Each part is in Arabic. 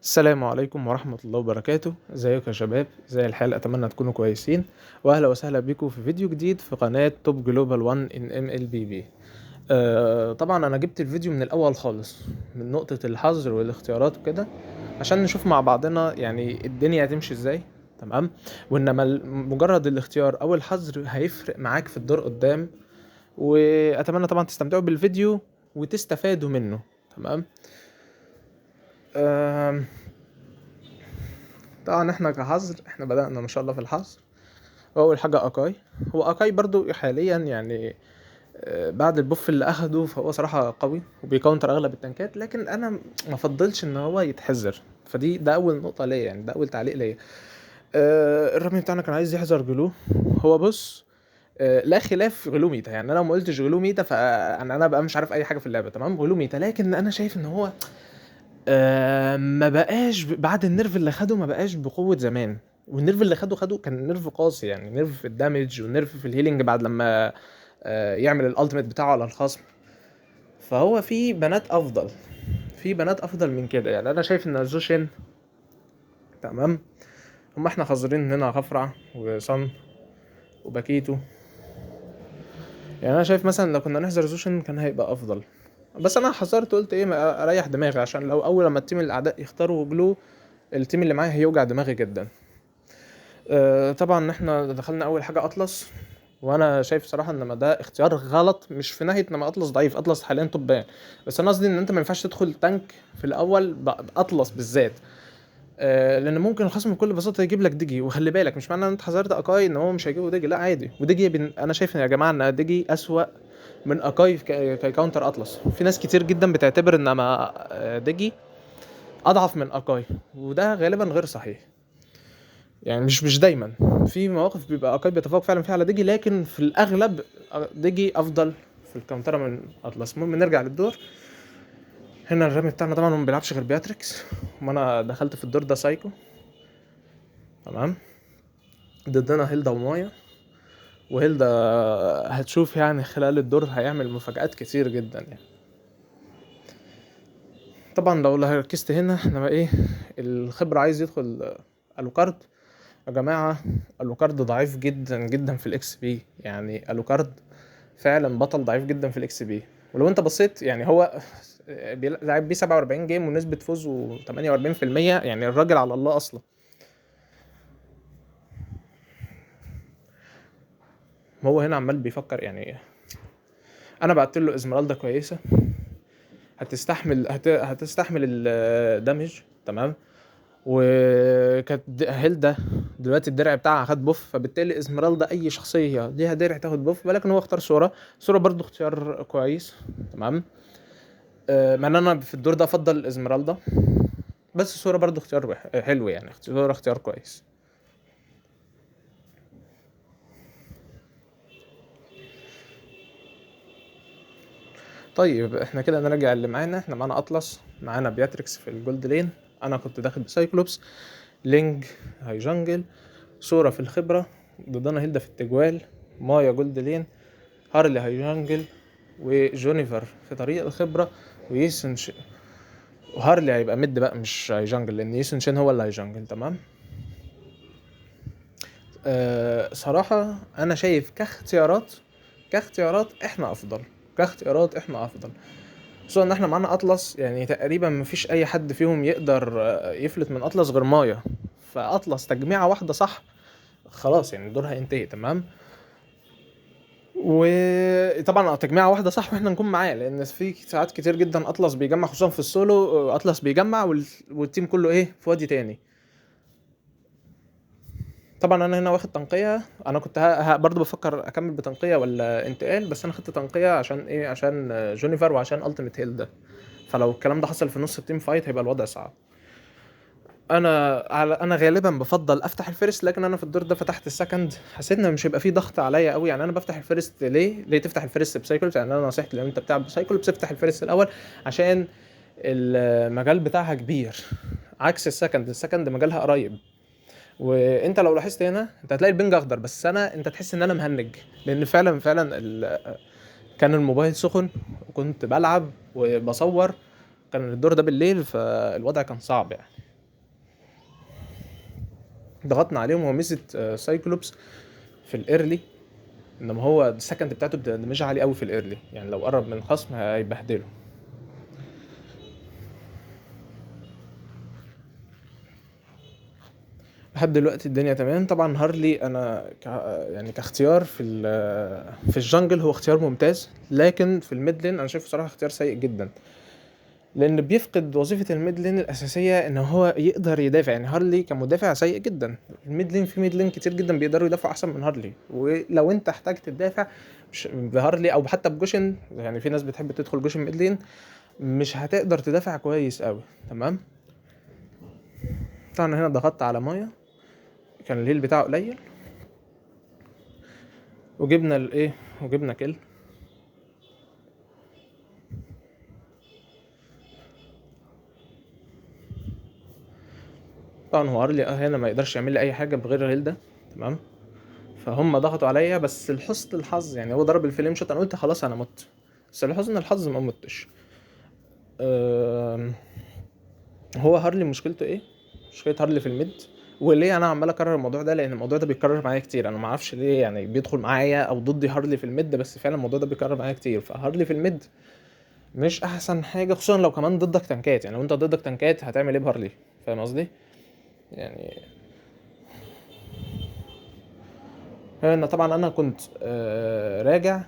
السلام عليكم ورحمة الله وبركاته. ازيكم يا شباب؟ زي الحال، اتمنى تكونوا كويسين، واهلا وسهلا بكم في فيديو جديد في قناة توب جلوبال 1 ان ام ال بي بي. طبعا انا جبت الفيديو من الاول خالص، من نقطة الحظر والاختيارات وكده، عشان نشوف مع بعضنا يعني الدنيا هتمشي ازاي. تمام. وانما مجرد الاختيار او الحظر هيفرق معاك في الدور قدام، واتمنى طبعا تستمتعوا بالفيديو وتستفادوا منه. تمام. آه طبعا احنا كحظر، احنا بدأنا ما شاء الله في الحظر. واول حاجة اكاي. هو اكاي برضو حاليا يعني بعد البوف اللي اخده فهو صراحة قوي وبيكونتر اغلب التنكات، لكن انا ما افضلش ان هو يتحذر. ده اول نقطة ليا، يعني ده اول تعليق ليا. الرمي بتاعنا كان عايز يحذر جلو. هو بص، لا خلاف غلو ميتا، يعني انا لو ما قلتش غلو ميتا فانا بقى مش عارف اي حاجه في اللعبه. تمام، غلو ميتا، لكن انا شايف ان هو ما بقاش بعد النيرف اللي خده ما بقاش بقوة زمان. والنيرف اللي خده كان نيرف قاسي، يعني نيرف في الدامج ونيرف في الهيلينج بعد لما يعمل الالتيميت بتاعه على الخصم. فهو في بنات افضل من كده، يعني انا شايف ان زوشين. تمام. احنا حاضرين هنا غفرع وصن وباكيتو. يعني انا شايف مثلا لو كنا نحذر زوشين كان هيبقى افضل، بس انا حذرت قلت ايه، ما اريح دماغي، عشان لو اول لما التيم الاعداء يختاروا جلو، التيم اللي معايا هيوجع دماغي جدا. طبعا احنا دخلنا اول حاجه اطلس، وانا شايف صراحه ان ما ده اختيار غلط، مش في ناحيه ان ما اطلس ضعيف، اطلس حاليا توبان، بس انا قصدي ان انت ما ينفعش تدخل تانك في الاول باطلس بالذات. لان ممكن الخصم بكل بساطه يجيب لك ديجي، وخلي بالك مش معنى ان انت حذرت اكاي ان هو مش هيجيبه ديجي، لا عادي. وديجي انا شايف يا جماعه ان ديجي اسوأ من اكاي ككاونتر اطلس. في ناس كتير جدا بتعتبر ان ما ديجي اضعف من اكاي، وده غالبا غير صحيح. يعني مش دايما، في مواقف بيبقى اكاي بيتفوق فعلا فيها على ديجي، لكن في الاغلب ديجي افضل في الكونترا من اطلس. المهم نرجع للدور. هنا الرمي بتاعنا طبعا ما بيلعبش غير بياتريكس، وما انا دخلت في الدور ده سايكو. تمام. ضدنا هيلدا ومايا، وهيلدا هتشوف يعني خلال الدور هيعمل مفاجآت كتير جدا يعني. طبعا لو ركزت هنا انما ايه، الخبرة عايز يدخل الوكارد. يا جماعة، الوكارد ضعيف جدا جدا في الاكس بي، يعني الوكارد فعلا بطل ضعيف جدا في الاكس بي. ولو انت بصيت يعني هو لعب بيه 47 جيم ونسبة فوزه 48%، يعني الراجل على الله اصلا. هو هنا عمال بيفكر يعني. انا بعت له ازمرالدا كويسة، هتستحمل الدمج. تمام. وكانت هيلدا دلوقتي الدرع بتاعها خد بوف، فبالتالي ازمرالدا اي شخصيه ليها درع تاخد بوف، ولكن هو اختار سورا برضو اختيار كويس. تمام. مع ان انا في الدور ده افضل ازمرالدا، بس سورا برضو اختيار حلو، يعني اختيار كويس. طيب احنا كده نرجع اللي معانا. احنا معانا اطلس، معانا بياتريكس في الجولد لين، انا كنت داخل بسايكلوبس، لينج هاي جانجل، سورا في الخبره، ضدنا هيلدا في التجوال، مايا جولد لين، هارلي هاي جانجل، وجونيفر في طريق الخبرة، ويسن وهارلي هيبقى مد بقى مش هاي جانجل، لان يسن شين هو اللي هاي جانجل. تمام. صراحة انا شايف كاختيارات احنا افضل، خصوصا ان احنا معانا اطلس، يعني تقريبا مفيش اي حد فيهم يقدر يفلت من اطلس غير مايا. فاطلس تجميعة واحدة صح خلاص، يعني الدور هينتهي. تمام. وطبعا تجميعة واحدة صح واحنا نكون معاه، لان في ساعات كتير جدا اطلس بيجمع، خصوصا في السولو اطلس بيجمع والتيم كله ايه في وادي تاني. طبعا انا هنا واخد تنقية، انا كنت برضو بفكر اكمل بتنقية ولا انتقال، بس انا خدت تنقية عشان ايه، عشان جونيفر وعشان التيميت هيل ده. فلو الكلام ده حصل في نص التيم فايت هيبقى الوضع صعب. انا غالبا بفضل افتح الفيرست، لكن انا في الدور ده فتحت السكند، حسيت ان مش هيبقى فيه ضغط عليا قوي. يعني انا بفتح الفيرست ليه تفتح الفيرست بسايكلز؟ يعني انا نصيحتي لو انت بتلعب بسايكلز افتح الفيرست الاول، عشان المجال بتاعها كبير، عكس السكند مجالها قريب. وانت لو لاحظت هنا انت هتلاقي البنج اخضر، بس انت تحس ان انا مهنج، لان فعلا كان الموبايل سخن، وكنت بلعب وبصور، كان الدور ده بالليل، فالوضع كان صعب يعني. ضغطنا عليهم. هو ميزه سايكلوبس في الايرلي انما هو السكند بتاعته مش عالي قوي في الايرلي، يعني لو قرب من الخصم هيبهدله. لحد دلوقتي الدنيا تمام. طبعا هارلي انا يعني كاختيار في الجنجل هو اختيار ممتاز، لكن في الميدلين انا شايفه صراحه اختيار سيء جدا، لان بيفقد وظيفه الميدلين الاساسيه ان هو يقدر يدافع. يعني هارلي كمدافع سيء جدا. الميدلين في ميدلين كتير جدا بيقدروا يدافعوا احسن من هارلي، ولو انت احتاجت تدافع بهارلي او حتى بجوشن، يعني في ناس بتحب تدخل جوشن ميدلين، مش هتقدر تدافع كويس قوي. تمام. طبعا هنا ضغطت على مايا، كان الهيل بتاعه قليل، وجبنا الايه، وجبنا كل. طبعا هو ارلي هنا ما يقدرش يعمل لي اي حاجه بغير الهيل ده. تمام. فهم ضغطوا عليا، بس لحسن الحظ يعني هو ضرب الفليم شوت، انا قلت خلاص انا مت، بس لحسن الحظ ما متش. أم، هو هارلي مشكلته ايه؟ مشكله هارلي في الميد. وليه انا عمال اكرر الموضوع ده؟ لان الموضوع ده بيتكرر معايا كتير. انا ما اعرفش ليه يعني بيدخل معايا او ضدي هارلي في الميد، بس فعلا الموضوع ده بيتكرر معايا كتير. فهارلي في الميد مش احسن حاجه، خصوصا لو كمان ضدك تنكات. يعني لو انت ضدك تنكات هتعمل ايه بهارلي؟ فاهم قصدي؟ يعني هنا طبعا انا كنت راجع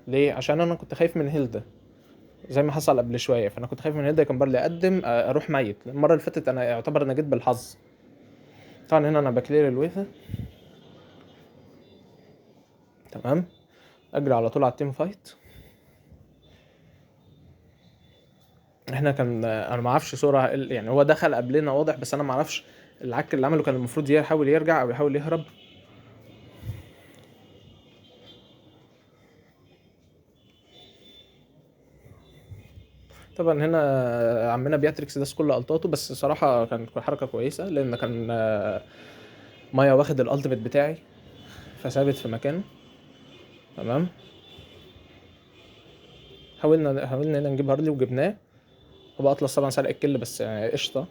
ليه، عشان انا كنت خايف من هيلدا زي ما حصل قبل شويه. فانا كنت خايف من هيلدا كان برلي اقدم اروح ميت. المره اللي فاتت انا يعتبر انا جيت بالحظ. طبعا هنا انا بكلير الويفه. تمام. اجري على طول على التيم فايت. احنا كان انا ما اعرفش صوره يعني هو دخل قبلنا واضح، بس انا ما اعرفش العك اللي عمله. كان المفروض يحاول يرجع او يحاول يهرب. طبعا هنا عمنا بياتريكس ده كل الطاته، بس صراحه كانت حركه كويسه، لان كان مايا واخد الالتيميت بتاعي فثابت في مكانه. تمام. حاولنا هنا نجيب هارلي وجبناه. هو اطلس طبعا سرق الكل، بس يعني قشطه.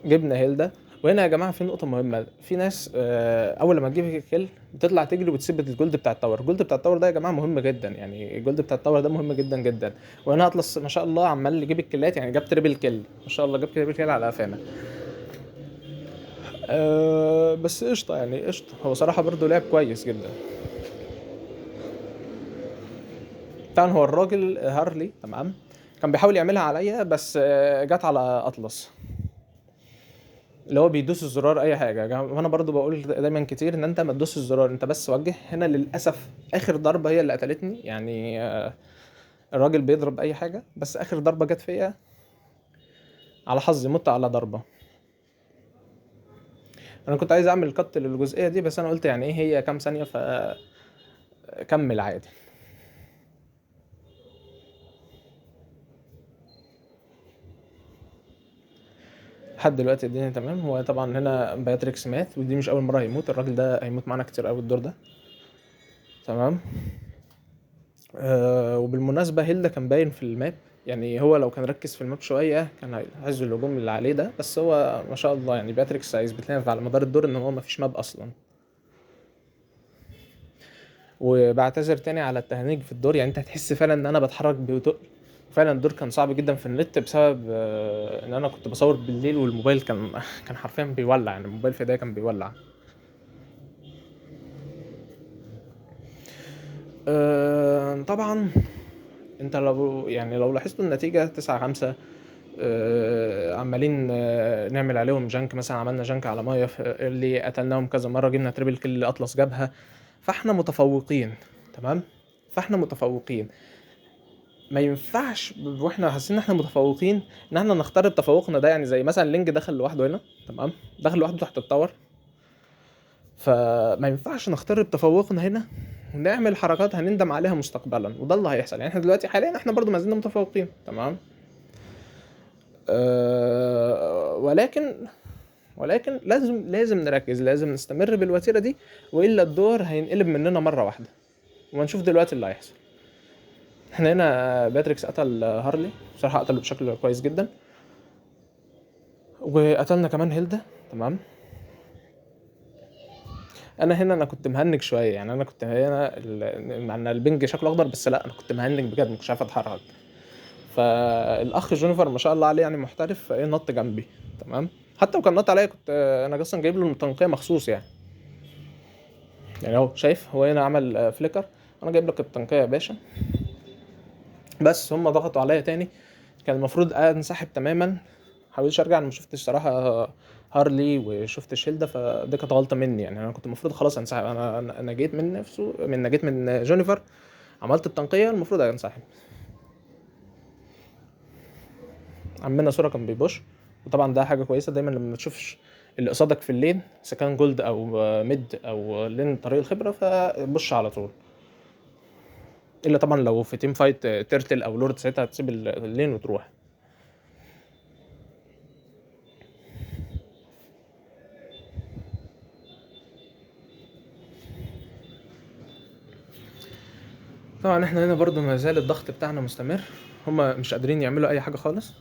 جبنا هيلدا. وهنا يا جماعه في نقطه مهمه، في ناس اول لما تجيب الكل بتطلع تجري وتسيب الجولد بتاع التاور. الجولد بتاع التاور ده يا جماعه مهم جدا، يعني الجولد بتاع التاور ده مهم جدا جدا. وهنا اطلس ما شاء الله عمال يجيب الكلات، يعني جاب تريبل كل ما شاء الله، جاب تريبل كل على قفانا. بس قشطه يعني قشطه، هو صراحه برضو لعب كويس جدا. طبعا هو الراجل هارلي تمام كان بيحاول يعملها عليا، بس جت على اطلس اللي هو بيدوس الزرار اي حاجه. وانا برضو بقول دايما كتير ان انت ما تدوس الزرار، انت بس وجه. هنا للاسف اخر ضربه هي اللي قتلتني، يعني الراجل بيضرب اي حاجه، بس اخر ضربه جت فيا على حظي، مت على ضربه. انا كنت عايز اعمل كت للجزئيه دي، بس انا قلت يعني ايه هي كام ثانيه فكمل عادي. لحد دلوقتي الدنيا تمام. هو طبعا هنا باتريكس مات، ودي مش اول مره هيموت. الراجل ده هيموت معانا كتير قوي الدور ده. تمام. وبالمناسبة هيلدا كان باين في الماب، يعني هو لو كان ركز في الماب شوية كان هيعز الهجوم اللي عليه ده. بس هو ما شاء الله يعني باتريكس هيثبت لنا على مدار الدور ان هو ما فيش ماب اصلا. وبعتذر تاني على التهنيج في الدور، يعني انت هتحس فعلا ان انا بتحرك ببطء. فعلا الدور كان صعب جدا في النت بسبب ان انا كنت بصور بالليل، والموبايل كان حرفيا بيولع. يعني الموبايل في ايديا كان بيولع. طبعا انت لو لاحظتوا النتيجة 9-5. عمالين نعمل عليهم جنك. مثلا عملنا جنك على مايا اللي قتلناهم كذا مرة، جبنا تريبل كل اللي اطلس جابها. فاحنا متفوقين. تمام. فاحنا متفوقين. ما ينفعش واحنا حاسين ان احنا متفوقين ان احنا نخترب تفوقنا ده. يعني زي مثلا لينج دخل لوحده هنا. تمام. دخل لوحده تحت التاور. فما ينفعش نخترب تفوقنا هنا ونعمل حركات هنندم عليها مستقبلا، وده اللي هيحصل. يعني احنا دلوقتي حاليا احنا برضو ما زلنا متفوقين. تمام. ولكن لازم نركز، لازم نستمر بالوتيره دي، والا الدور هينقلب مننا مره واحده. وهنشوف دلوقتي اللي هيحصل. احنا هنا باتريكس قتل هارلي، بصراحه قتله بشكل كويس جدا، وقتلنا كمان هيلدا. تمام. انا كنت مهنج شويه، يعني انا كنت هنا مع ان البنج شكله اخضر، بس لا انا كنت مهنج بجد، مش عارف اتحرك. فالاخ جونيفر ما شاء الله عليه يعني محترف، فايه نط جنبي. تمام. حتى لو كان نط عليا كنت انا اصلا جايب له التنقيه مخصوص يعني. يعني اهو شايف هو هنا عمل فليكر، انا جايب لك التنقيه يا باشا. بس هم ضغطوا عليا تاني، كان المفروض انسحب تماما. حاولتش ارجع، انا ما شفتش صراحه هارلي وشفت شيلدا، فدي كانت غلطه مني يعني. انا كنت المفروض خلاص انسحب، انا جيت من نفسه، جيت من جونيفر، عملت التنقيه، المفروض انسحب. عملنا صوره كان بيبوش، وطبعا ده حاجه كويسه دايما لما ما تشوفش اللي قصادك في اللين، اذا كان جولد او ميد او لين طريق الخبره، فبش على طول. الا طبعا لو في تيم فايت تيرتل او لورد، ساعتها هتسيب اللين وتروح. طبعا احنا هنا برضو ما زال الضغط بتاعنا مستمر، هما مش قادرين يعملوا اي حاجه خالص.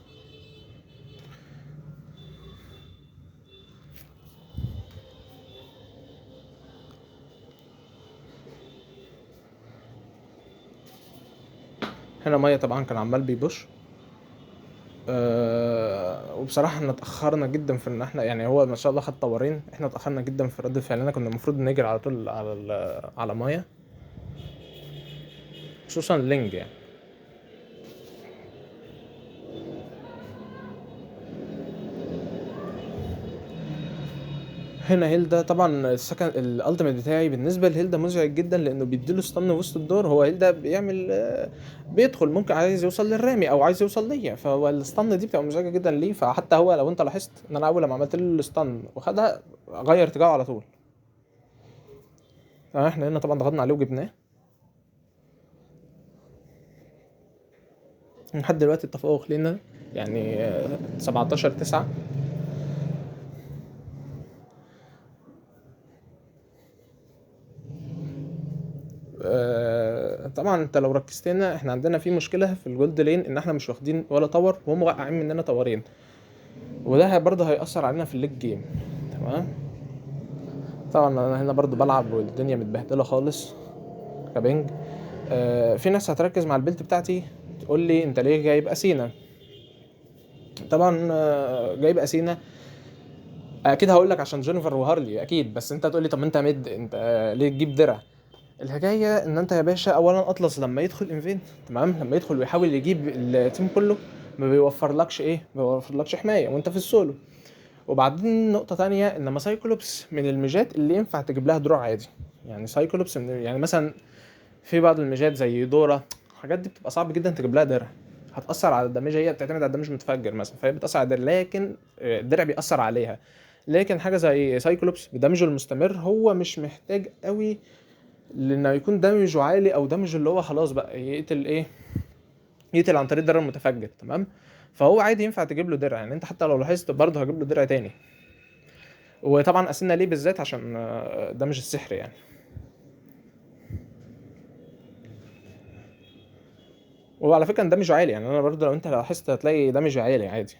هنا ميه طبعا كان عمال بيبوش. وبصراحه احنا اتاخرنا جدا في ان احنا، يعني هو ما شاء الله خد طورين، احنا اتاخرنا جدا في رد فعلنا، كنا المفروض نجري على طول على على ميه، خصوصا لينج يعني. هنا هيلدا طبعا السكن الالتيميت بتاعي بالنسبه لهيلدا مزعج جدا، لانه بيديله ستان وسط الدور. هو هيلدا بيعمل بيدخل ممكن عايز يوصل للرامي او عايز يوصل ليا، فهو الستان دي بتبقى مزعجه جدا ليه. فحتى هو لو انت لاحظت ان انا اول لما عملت له الستان وخدها، غير اتجاهه على طول. احنا هنا طبعا ضغطنا عليه وجبناه. لحد دلوقتي التفوق لينا يعني 17-9. طبعا انت لو ركزت هنا، احنا عندنا في مشكله في الجولد لين، ان احنا مش واخدين ولا تاور، وهم واقعين مننا تاورين، وده برضه هيأثر علينا في الليج جيم. تمام. طبعا انا هنا برضه بلعب والدنيا متبهدله خالص كبنج. في ناس هتركز مع البيلت بتاعتي، تقول لي انت ليه جايب اسينا. طبعا جايب اسينا اكيد هقول لك عشان جينيفر وهارلي اكيد، بس انت هتقول لي طب ما انت ميد، انت ليه تجيب درع؟ الحكايه ان انت يا باشا، اولا اطلس لما يدخل انفين، تمام، لما يدخل ويحاول يجيب التيم كله، ما بيوفرلكش ايه، ما بيوفرلكش حمايه وانت في السولو. وبعدين نقطه تانية، انما سايكلوبس من الميجات اللي ينفع تجيب لها دروع عادي. يعني سايكلوبس يعني مثلا في بعض الميجات زي دورا، الحاجات دي بتبقى صعب جدا تجيب لها درع، هتأثر على الدمج، هي بتعتمد على الدمج متفجر مثلا، فهي بتأثر على الدرع، لكن الدرع بيأثر عليها. لكن حاجه زي سايكلوبس بدمجه المستمر هو مش محتاج قوي، لانه يكون دمجه عالي، او دمجه اللي هو خلاص بقى يقتل ايه، يقتل عن طريق الدرع المتفجر. تمام. فهو عادي ينفع تجيب له درع، يعني انت حتى لو لاحظت برضه هجيب له درع تاني. وطبعا قسمنا ليه بالذات عشان دمج السحر يعني. وعلى فكره دمجه عالي، يعني انا برضه لو انت لاحظت هتلاقي دمجه عالي عادي.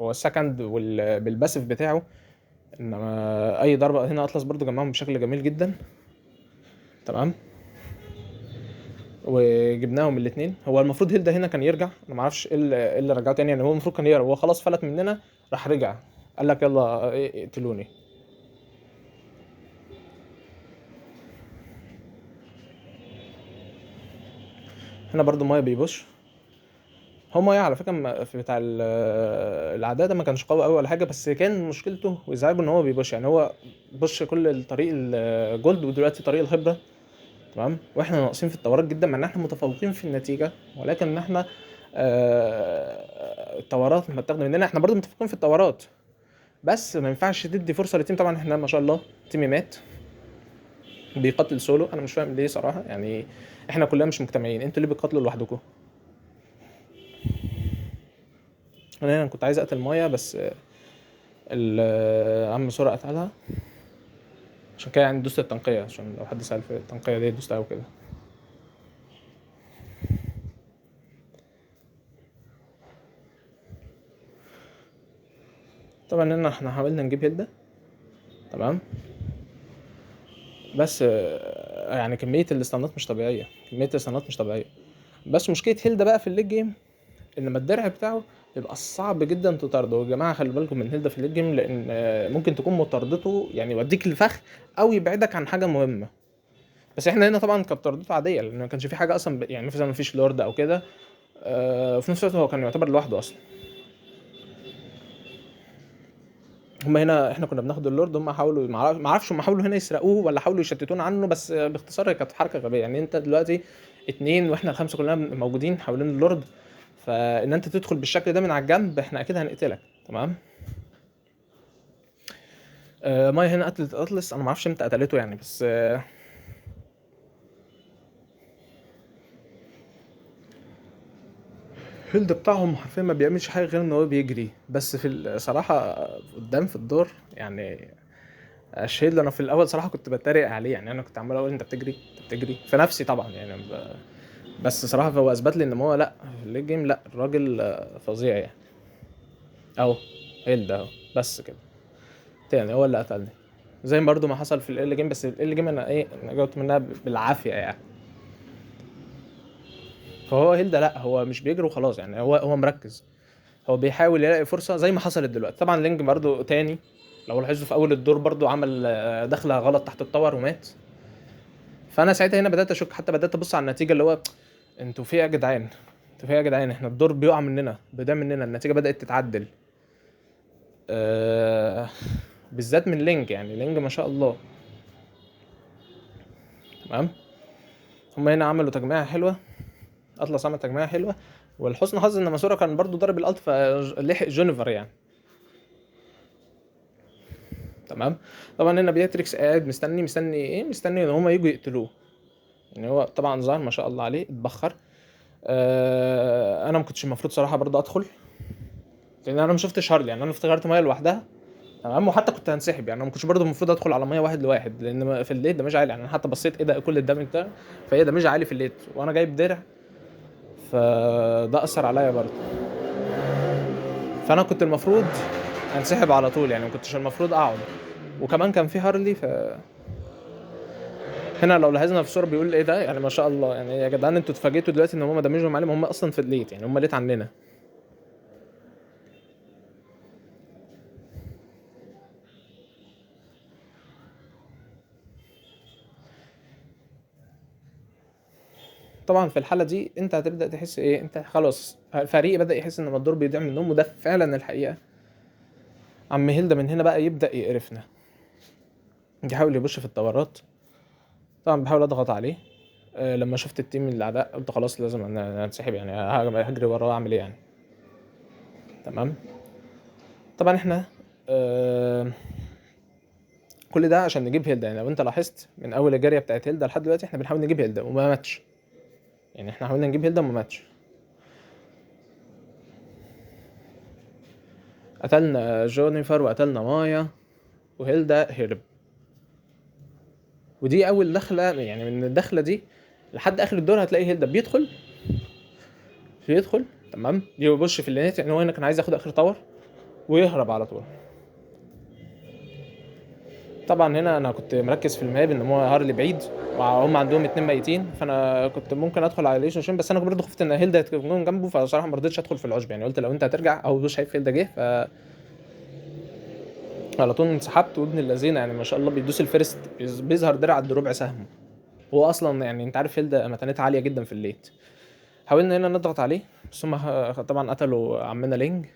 هو السكند بالباسف بتاعه، انما اي ضربه هنا اطلس برضه جمعهم بشكل جميل جدا. تمام. وجبناهم الاثنين. هو المفروض هيلدا هنا كان يرجع، انا ما اعرفش إيه اللي رجعه تاني، يعني هو المفروض كان يرجع، هو خلاص فلت مننا، راح رجع قال لك يلا اقتلوني. هنا برضو مايا بيبوش. هو مايا على فكره في بتاع الاعداء ده ما كانش قوي قوي ولا حاجه، بس كان مشكلته وازعاجه ان هو بيبوش، يعني هو بوش كل الطريق الجولد ودلوقتي طريق الخبره. تمام. واحنا ناقصين في التورات جدا، مع ان احنا متفوقين في النتيجه، ولكن احنا التورات متاخده مننا، احنا برضو متفوقين في التورات، بس ما ينفعش تدي فرصه للتيم. طبعا احنا ما شاء الله تيمي مات بيقاتل سولو، انا مش فاهم ليه صراحه يعني. احنا كلنا مش مجتمعين، انتوا ليه بتقاتلوا لوحدكم؟ انا كنت عايز اقتل مايا، بس عم سورة قتلها، عشان كده يعني دوست التنقيه، عشان لو حد سأل في التنقيه دي دوست او كده. طبعا هنا احنا حاولنا نجيب هيلدا، تمام، بس يعني كميه الاستنات مش طبيعيه، كميه الاستنات مش طبيعيه. بس مشكله هيلدا بقى في الليج جيم ان لما الدرع بتاعه بيبقى صعب جدا تطارده. يا جماعه خلي بالكم من هيلدا في الليج جيم، لان ممكن تكون مطاردته يعني يوديك الفخ او يبعدك عن حاجه مهمه. بس احنا هنا طبعا كانت طاردته عاديه، لان ما كانش في حاجه اصلا يعني مثلا ما فيش لورد او كده. وفي نفس الوقت هو كان يعتبر لوحده اصلا. هما هنا احنا كنا بناخد اللورد، هما حاولوا ما اعرفش هما حاولوا هنا يسرقوه ولا حاولوا يشتتونا عنه، بس باختصار هي كانت حركه غبيه. يعني انت دلوقتي اتنين واحنا الخمسه كلنا موجودين حوالين اللورد، فان انت تدخل بالشكل ده من على الجنب احنا اكيد هنقتلك، تمام. مايا هنا قتلت اطلس، انا ما اعرفش امتى قتلته يعني، بس الهيلد بتاعهم حرفيا ما بيعملش حاجه غير ان هو بيجري بس. في الصراحه قدام في الدور يعني الشهيد، انا في الاول صراحه كنت بتريق عليه، يعني انا كنت عمال اقول انت بتجري انت بتجري في نفسي طبعا يعني بس صراحه هو اثبت لي ان هو لا، في الليج جيم لا، الراجل فظيع يعني. اهو هيلد اهو، بس كده تاني هو اللي قتلني، زي برضو ما حصل في ال جيم. بس ال جيم انا ايه، انا جاوبت منها بالعافيه يعني. فهو هيلدا لا، هو مش بيجري وخلاص يعني، هو مركز، هو بيحاول يلاقي فرصه زي ما حصلت دلوقتي. طبعا لينج برضو تاني لو لاحظوا في اول الدور برضو عمل دخله غلط تحت التاور ومات. فانا ساعتها هنا بدات اشك، حتى بدات ابص على النتيجه اللي هو انتوا في ايه يا جدعان، انتوا في ايه يا جدعان، احنا الدور بيقع مننا بدا مننا، النتيجه بدات تتعدل. أه بالذات من لينج، يعني لينج ما شاء الله، تمام. هم هنا عملوا تجميعه حلوه، اطلس عمل تجميعه حلوه، والحسن حظ ان ماسورا كان برضو ضرب الالت فلحق جونيفر يعني، تمام. طبعا هنا بياتريكس قاعد مستني ايه، مستني ان هم يجوا يقتلوه. يعني هو طبعا ظهر ما شاء الله عليه اتبخر. انا ما كنتش المفروض صراحه برضه ادخل، لان انا ما شفتش هارلي، يعني انا افتكرت ميه لوحدها، تمام. وحتى كنت هنسحب، يعني انا ما كنتش برضه المفروض ادخل على ميه واحد لواحد، لان في الليد دمج عالي. يعني انا حتى بصيت ايه ده كل الدمج ده، فهي دمج عالي في الليد وانا جايب درع، فده اثر عليا برضه. فانا كنت المفروض انسحب على طول، يعني ما كنتش المفروض اقعد. وكمان كان في هارلي، هنا لو لاحظنا في الصوره بيقول ايه ده، يعني ما شاء الله، يعني يا جدعان انتوا اتفاجئتوا دلوقتي ان هم دمجهم عالي، ما هم اصلا في الليت، يعني هم ليت عننا. طبعا في الحاله دي انت هتبدا تحس ايه، انت خلاص الفريق بدا يحس ان الدور بيضيع منهم، وده فعلا الحقيقه. عم هيلدا من هنا بقى يبدا يقرفنا، يحاول يبش في الطورات. طبعا بحاول اضغط عليه. لما شفت التيم الاعداء قلت خلاص لازم انسحب، يعني هجري وراه اعمل ايه يعني، تمام. طبعا احنا آه كل ده عشان نجيب هيلدا. يعني لو انت لاحظت من اول الجاريه بتاعت هيلدا لحد دلوقتي احنا بنحاول نجيب هيلدا وما ماتش، يعني احنا حاولنا نجيب هيلدا وما ماتش. قتلنا جونيفر وقتلنا مايا وهيلدا هرب. ودي اول دخله، يعني من الدخله دي لحد اخر الدور هتلاقي هيلدا بيدخل تمام، يبص في اللينات، يعني هو هنا كان عايز ياخد اخر تاور ويهرب على طول. طبعا هنا انا كنت مركز في الماب ان هو هارلي بعيد وهم عندهم اتنين ميتين، فانا كنت ممكن ادخل على ليش عشان، بس انا برضه خفت ان هيلدا تكون جنبه، فصراحه ما رضيتش ادخل في العشب. يعني قلت لو انت هترجع او مش شايف هيلدا جه، على طول انسحبت. وابن اللذينه يعني ما شاء الله بيدوس الفيرست، بيظهر درع قد ربع سهم. هو اصلا يعني انت عارف هيلدا متانتها عاليه جدا في الليت. حاولنا هنا نضغط عليه، بس هم طبعا قتلوا عمنا لينج.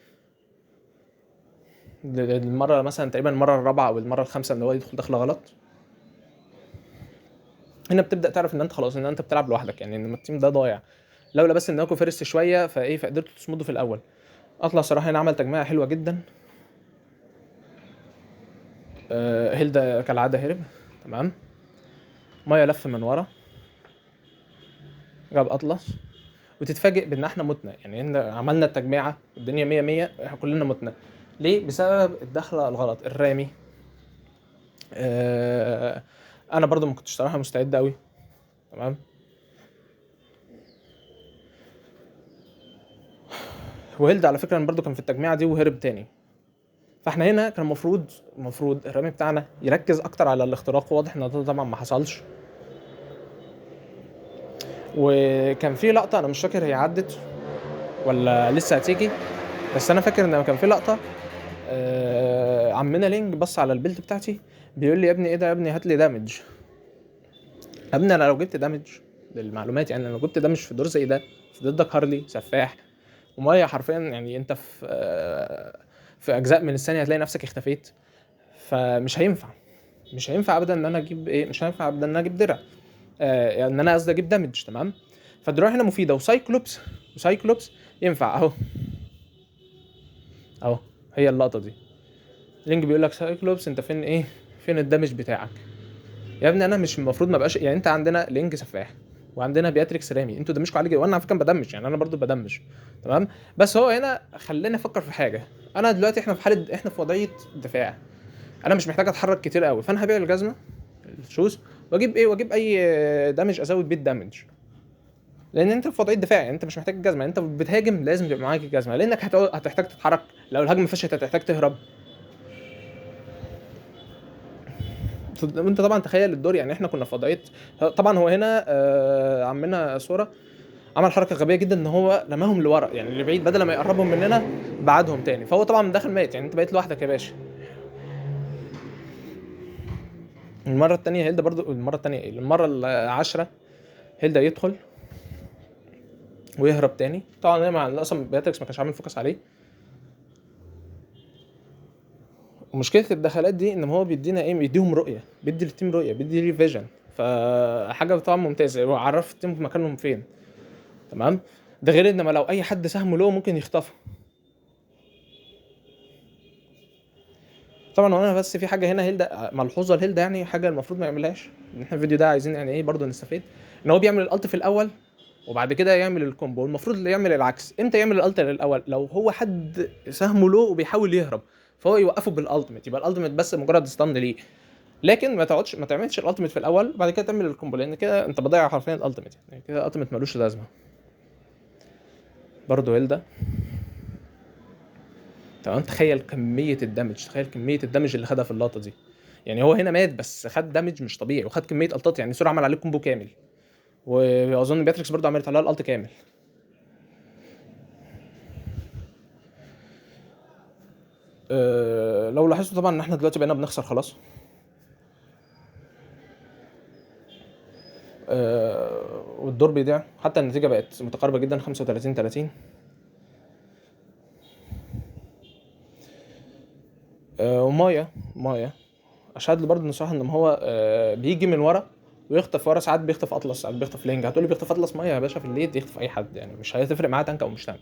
المره مثلا تقريبا المره الرابعه او المره الخامسه ان هو يدخل دخله غلط. هنا بتبدا تعرف ان انت خلاص، ان انت بتلعب لوحدك، يعني ان التيم ده ضايع. لولا بس انكم فيرست شويه فايه، فقدرتوا تصمدوا في الاول. اطلع صراحه هنا عمل تجميعه حلوه جدا. هيلدا كالعاده هرب، تمام. مايا لف من ورا جاب اطلس، وتتفاجئ بان احنا متنا. يعني ان عملنا التجميعه الدنيا 100 100 احنا كلنا متنا. ليه؟ بسبب الدخله الغلط الرامي. آه انا برضو ما كنتش صراحه مستعد قوي، تمام. وهيلد على فكره برضو كان في التجميعه دي وهرب تاني، فاحنا هنا كان المفروض الرامي بتاعنا يركز اكتر على الاختراق، واضح ان ده طبعا ما حصلش. وكان في لقطه انا مش فاكر هي عدت ولا لسه هتيجي، بس انا فاكر ان كان في لقطه عمنا لينج بص على البيلد بتاعتي بيقول لي يا ابني ايه ده يا ابني، هات لي دامج. يا ابني انا لو جبت دامج للمعلومات، يعني لو جبت دامج في دور زي ده في ضدك هارلي سفاح وميه حرفيا، يعني انت في اجزاء من الثانيه هتلاقي نفسك اختفيت، فمش هينفع. مش هينفع ابدا ان انا اجيب ايه، مش هينفع ابدا ان انا اجيب درع، يعني ان انا قصدي اجيب دامج. تمام. فالدروع هنا مفيده، وسايكلوبس ينفع اهو. اهو هي اللقطه دي، لينج بيقول لك سايكلوبس انت فين ايه، فين الدامج بتاعك يا ابني. انا مش المفروض ما بقاش، يعني انت عندنا لينج سفاح وعندنا بياتريكس رامي، انتوا دمجكوا عليه جدا، وانا على فكره بدمج، يعني انا برضو بدمج. تمام. بس هو هنا خليني افكر في حاجه، انا دلوقتي احنا في حاله، احنا في وضعيه دفاع، انا مش محتاج اتحرك كتير قوي، فانا هبيع الجزمه الشوز واجيب ايه، واجيب اي دامج ازود بيه الدامج، لان انت في وضعيه دفاع، يعني انت مش محتاج الجزمه، انت بتهاجم لازم تبقى معاك الجزمه، لانك هتحتاج تتحرك، لو الهجمه فشلت هتحتاج تهرب. وانت طبعا تخيل الدور، يعني احنا كنا في وضعيه، طبعا هو هنا عمنا صوره عمل حركه غبيه جدا ان هو رماهم لورا، يعني اللي بعيد بدل ما يقربهم مننا بعدهم تاني، فهو طبعا من داخل مات، يعني انت بقيت لوحدك يا باشا. المره التانية هيلدا برضو، المره التانية ايه، المره العاشره هيلدا يدخل ويهرب تاني، طبعا انا مع اصلا بياتريكس ما كانش عامل فوكس عليه. ومشكله الدخلات دي ان هو بيدينا ايه، بيديهم رؤيه، بيدي للتيم رؤيه، بيدي لي فيجن، فحاجه طبعا ممتازه، هو عرف التيم مكانهم فين. تمام. ده غير ان ما لو اي حد سهمه له ممكن يخطفه. طبعا وانا بس في حاجه هنا هيلدا ملحوظه لهيلدا، يعني حاجه المفروض ما يعملهاش، ان احنا الفيديو ده عايزين يعني ايه برضه نستفيد، ان هو بيعمل الالت في الاول وبعد كده يعمل الكومبو. المفروض اللي يعمل العكس، امتى يعمل الالت الاول؟ لو هو حد سهمه له وبيحاول يهرب، فهو يوقفه بالالتيميت، يبقى الالتيميت بس مجرد ستان ليه، لكن ما تعملش الالتيميت في الاول وبعد كده تعمل الكومبو، لان كده انت بضيع حرفيا الالتيميت، يعني كده الالتيميت ملوش لازمه. برضه هيلدا تمام، تخيل كميه الدمج، تخيل كميه الدمج اللي خدها في اللقطه دي، يعني هو هنا مات بس خد دامج مش طبيعي، وخد كميه التات، يعني سوري عمل عليه كومبو كامل، واظن باتريكس برضو عملت عليها الالت كامل. لو لاحظتوا طبعا ان احنا دلوقتي بقينا بنخسر خلاص. والدور بيضيع، حتى النتيجه بقت متقاربه جدا 35-30. ومايا اشهد لي برضه ان صراحه ان هو بيجي من ورا ويخطف ورا، ساعات بيخطف اطلس، ساعات بيخطف لينج. هتقولي بيخطف اطلس، مايا يا باشا في الليد يخطف اي حد، يعني مش هتفرق معاه تانك او مش تانك.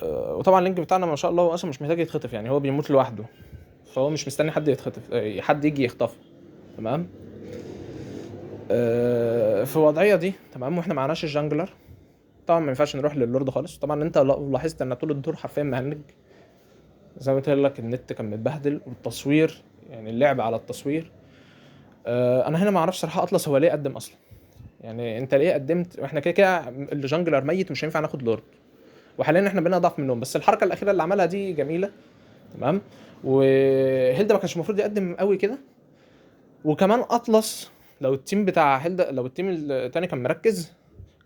وطبعا اللينك بتاعنا ما شاء الله هو اصلا مش محتاج يتخطف، يعني هو بيموت لوحده، فهو مش مستني حد يتخطف، حد يجي يخطفه. تمام. في الوضعيه دي تمام، واحنا معناش الجانجلر، طبعا ما ينفعش نروح للورد خالص. طبعا انت لو لاحظت ان طول الدور حرفيا مهنج، زي ما قلت لك النت كان متبهدل، والتصوير يعني اللعب على التصوير. انا هنا ما اعرفش صراحه اطلس هو ليه قدم اصلا، يعني انت ليه قدمت، واحنا كده كده الجانجلر ميت مش هينفع ناخد لورد، وحاليا احنا بقينا اضعف منهم، بس الحركه الاخيره اللي عملها دي جميله. تمام. وهيلدا ما كانش المفروض يقدم قوي كده، وكمان اطلس لو التيم بتاع هيلدا، لو التيم التاني كان مركز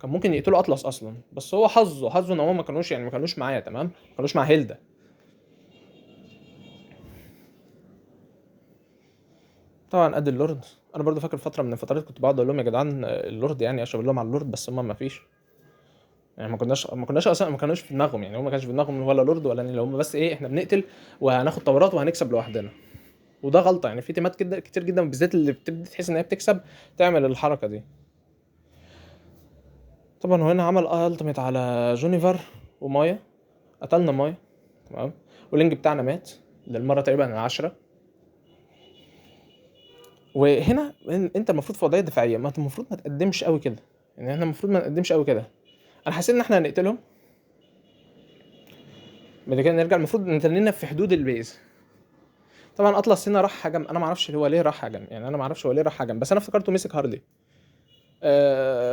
كان ممكن يقتلوا اطلس اصلا، بس هو حظه ان هو ما كانوش، يعني ما كانوش معايا. تمام، ما كانوش مع هيلدا. طبعا قد اللورد، انا برضو فاكر فتره من الفترات كنت بقعد اقول لهم يا جدعان اللورد، يعني اشرب لهم على اللورد، بس هم ما فيش، يعني ما كناش اصلا، ما كانوش في دماغهم، يعني هم ما كانش في دماغهم ولا لورد ولا اللي هم، بس ايه، احنا بنقتل وهناخد طورات وهنكسب لوحدنا. وده غلطه، يعني في تيمات كده كتير جدا بالذات اللي بتبدا تحس ان هي بتكسب تعمل الحركه دي. طبعا هو هنا عمل التيميت على جونيفر ومايا، قتلنا مايا. تمام. واللينج بتاعنا مات للمره تقريبا العاشره. وهنا انت المفروض في وضعيه دفاعيه، ما انت المفروض ما تقدمش قوي كده، يعني احنا المفروض ما نقدمش قوي كده. انا حسيت ان احنا هنقتلهم، بعد كده نرجع، المفروض نتنينا في حدود البيز. طبعا اطلس هنا راح هجم، انا ما اعرفش هو ليه راح هجم، يعني انا ما اعرفش هو ليه راح هجم، بس انا افتكرته مسك هارلي.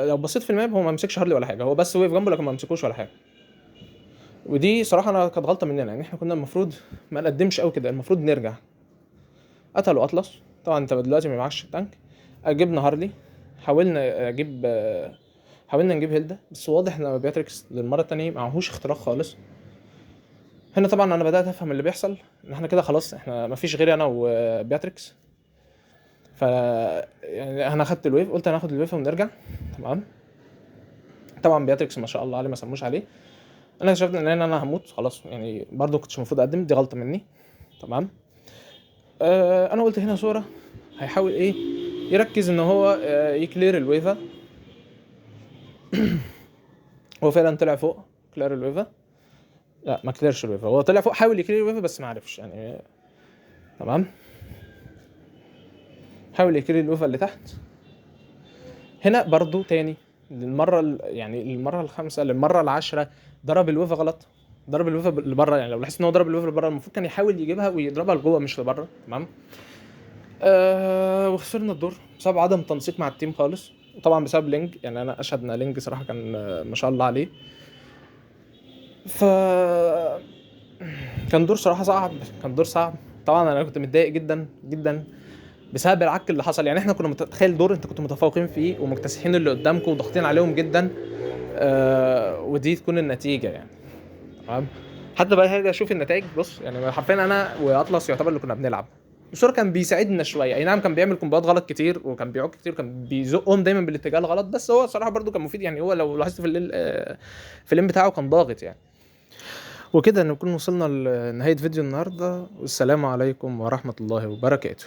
لو بصيت في الماب هو ما مسكش هارلي ولا حاجه، هو بس وقف جنبه لكن ما مسكوش ولا حاجه. ودي صراحه انا كانت غلطه مننا، يعني احنا كنا المفروض ما نقدمش قوي كده، المفروض نرجع. قتلوا اطلس، طبعا انت دلوقتي ما معكش التانك. جبنا هارلي، حاولنا اجيب حاولنا نجيب هيلدا، بس واضح ان بياتريكس للمره التانية معهوش اختراق خالص. هنا طبعا انا بدات افهم اللي بيحصل، ان احنا كده خلاص احنا مفيش غيري انا وبياتريكس. ف يعني انا اخدت الويف، قلت انا هاخد الويف ونرجع. تمام. طبعا بياتريكس ما شاء الله عليه ما سموش عليه. انا اكتشفت ان انا هموت خلاص، يعني برضو كنتش المفروض اقدم، دي غلطه مني. تمام. انا قلت هنا سورة هيحاول ايه يركز ان هو يكلير الويفا. هو فعلا طلع فوق كلير الويفا. لا ما كليرش الويفا، هو طلع فوق حاول يكلير الويفا بس ما عرفش يعني. تمام. حاول يكلير الويفا اللي تحت. هنا برضو تاني للمره يعني المره الخامسه للمره العاشره ضرب الويفا غلط. ضرب الويفا لبره، يعني لو لاحظت ان هو ضرب الويفا لبره المفروض كان يحاول يجيبها ويضربها لجوه مش لبره. تمام. وخسرنا الدور بسبب عدم تنسيق مع التيم خالص، وطبعا بسبب لينج. يعني انا اشهد ان لينج صراحه كان ما شاء الله عليه. ف كان دور صراحه صعب، كان دور صعب. طبعا انا كنت متضايق جدا جدا بسبب العك اللي حصل. يعني احنا كنا متخيل دور انت كنتوا متفوقين فيه ومكتسحين اللي قدامكم وضاغطين عليهم جدا، ودي تكون النتيجه يعني. تمام. حتى بقى هاجي اشوف النتائج، بص يعني حرفيا انا واطلس يعتبر اللي كنا بنلعب. الصورة كان بيساعدنا شويه، اي نعم كان بيعمل كومبوات غلط كتير وكان بيعك كتير وكان بيزقهم دايما بالاتجاه الغلط، بس هو صراحه برضو كان مفيد. يعني هو لو لاحظت في الليل في اللين بتاعه كان ضاغط يعني. وكده نكون وصلنا لنهايه فيديو النهارده، والسلام عليكم ورحمه الله وبركاته.